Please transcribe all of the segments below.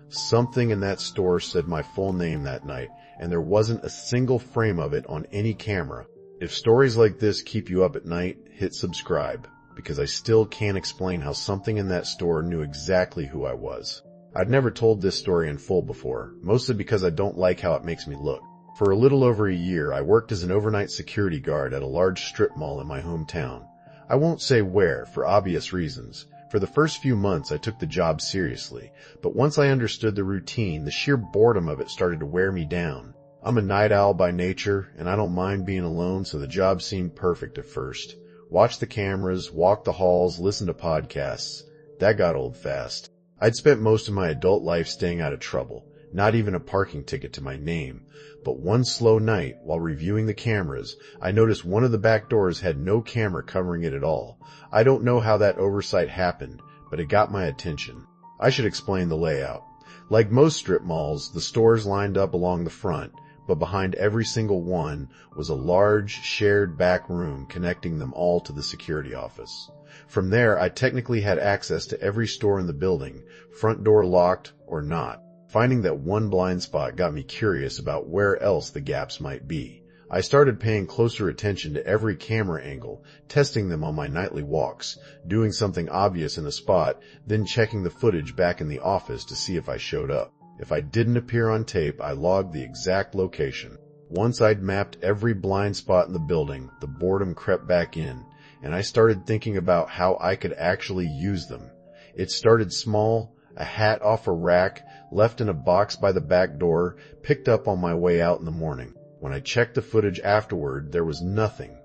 Something in that store said my full name that night, and there wasn't a single frame of it on any camera. If stories like this keep you up at night, hit subscribe, because I still can't explain how something in that store knew exactly who I was. I'd never told this story in full before, mostly because I don't like how it makes me look. For a little over a year, I worked as an overnight security guard at a large strip mall in my hometown. I won't say where, for obvious reasons. For the first few months, I took the job seriously, but once I understood the routine, the sheer boredom of it started to wear me down. I'm a night owl by nature, and I don't mind being alone, so the job seemed perfect at first. Watch the cameras, walk the halls, listen to podcasts. That got old fast. I'd spent most of my adult life staying out of trouble, not even a parking ticket to my name. But one slow night, while reviewing the cameras, I noticed one of the back doors had no camera covering it at all. I don't know how that oversight happened, but it got my attention. I should explain the layout. Like most strip malls, the stores lined up along the front, but behind every single one was a large, shared back room connecting them all to the security office. From there, I technically had access to every store in the building, front door locked or not. Finding that one blind spot got me curious about where else the gaps might be. I started paying closer attention to every camera angle, testing them on my nightly walks, doing something obvious in a spot, then checking the footage back in the office to see if I showed up. If I didn't appear on tape, I logged the exact location. Once I'd mapped every blind spot in the building, the boredom crept back in, and I started thinking about how I could actually use them. It started small, a hat off a rack, left in a box by the back door, picked up on my way out in the morning. When I checked the footage afterward, there was nothing.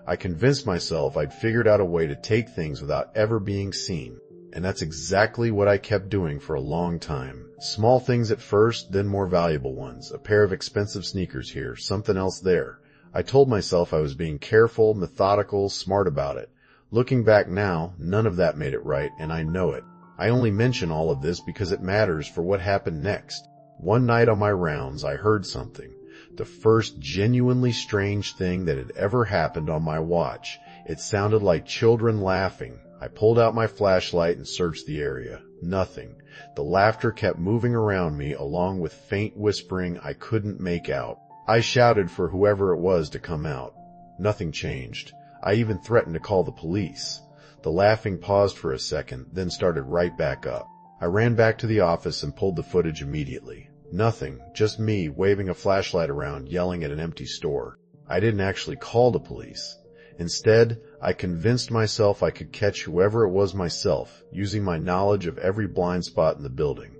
I convinced myself I'd figured out a way to take things without ever being seen. And that's exactly what I kept doing for a long time. Small things at first, then more valuable ones. A pair of expensive sneakers here, something else there. I told myself I was being careful, methodical, smart about it. Looking back now, none of that made it right, and I know it. I only mention all of this because it matters for what happened next. One night on my rounds, I heard something. The first genuinely strange thing that had ever happened on my watch. It sounded like children laughing. I pulled out my flashlight and searched the area. Nothing. The laughter kept moving around me along with faint whispering I couldn't make out. I shouted for whoever it was to come out. Nothing changed. I even threatened to call the police. The laughing paused for a second, then started right back up. I ran back to the office and pulled the footage immediately. Nothing, just me waving a flashlight around, yelling at an empty store. I didn't actually call the police. Instead, I convinced myself I could catch whoever it was myself, using my knowledge of every blind spot in the building.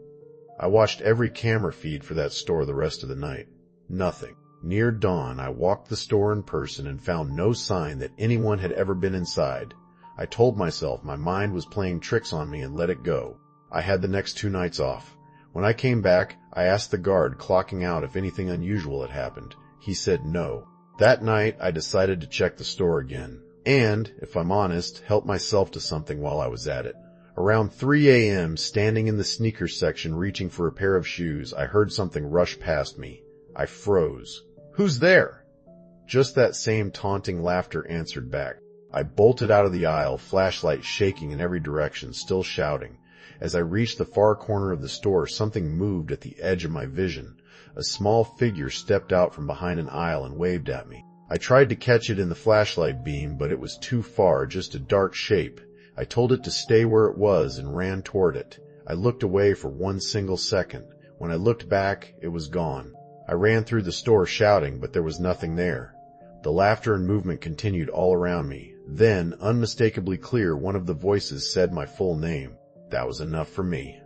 I watched every camera feed for that store the rest of the night. Nothing. Near dawn, I walked the store in person and found no sign that anyone had ever been inside. I told myself my mind was playing tricks on me and let it go. I had the next 2 nights off. When I came back, I asked the guard clocking out if anything unusual had happened. He said no. That night, I decided to check the store again. And, if I'm honest, help myself to something while I was at it. Around 3 a.m., standing in the sneakers section reaching for a pair of shoes, I heard something rush past me. I froze. "Who's there?" Just that same taunting laughter answered back. I bolted out of the aisle, flashlight shaking in every direction, still shouting. As I reached the far corner of the store, something moved at the edge of my vision. A small figure stepped out from behind an aisle and waved at me. I tried to catch it in the flashlight beam, but it was too far, just a dark shape. I told it to stay where it was and ran toward it. I looked away for 1 single second. When I looked back, it was gone. I ran through the store shouting, but there was nothing there. The laughter and movement continued all around me. Then, unmistakably clear, one of the voices said my full name. That was enough for me.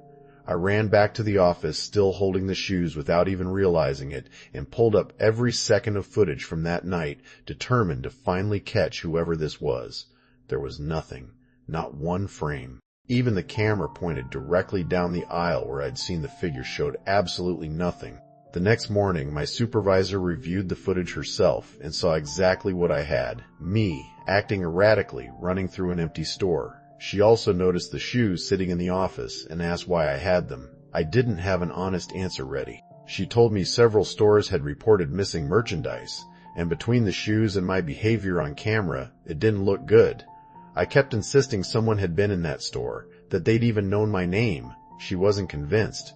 I ran back to the office, still holding the shoes without even realizing it, and pulled up every second of footage from that night, determined to finally catch whoever this was. There was nothing. Not one frame. Even the camera pointed directly down the aisle where I'd seen the figure showed absolutely nothing. The next morning, my supervisor reviewed the footage herself and saw exactly what I had. Me, acting erratically, running through an empty store. She also noticed the shoes sitting in the office and asked why I had them. I didn't have an honest answer ready. She told me several stores had reported missing merchandise, and between the shoes and my behavior on camera, it didn't look good. I kept insisting someone had been in that store, that they'd even known my name. She wasn't convinced.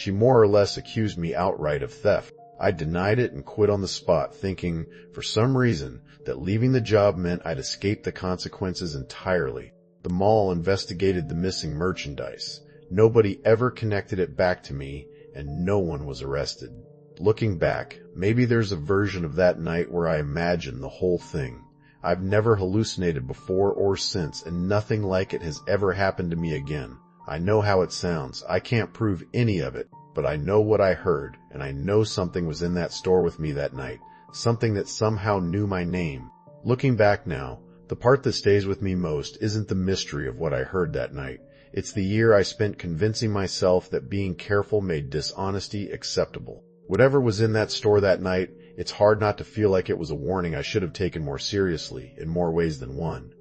She more or less accused me outright of theft. I denied it and quit on the spot, thinking, for some reason, that leaving the job meant I'd escape the consequences entirely. The mall investigated the missing merchandise. Nobody ever connected it back to me, and no one was arrested. Looking back, maybe there's a version of that night where I imagine the whole thing. I've never hallucinated before or since, and nothing like it has ever happened to me again. I know how it sounds. I can't prove any of it, but I know what I heard, and I know something was in that store with me that night, something that somehow knew my name. Looking back now, the part that stays with me most isn't the mystery of what I heard that night. It's the year I spent convincing myself that being careful made dishonesty acceptable. Whatever was in that store that night, it's hard not to feel like it was a warning I should have taken more seriously in more ways than one.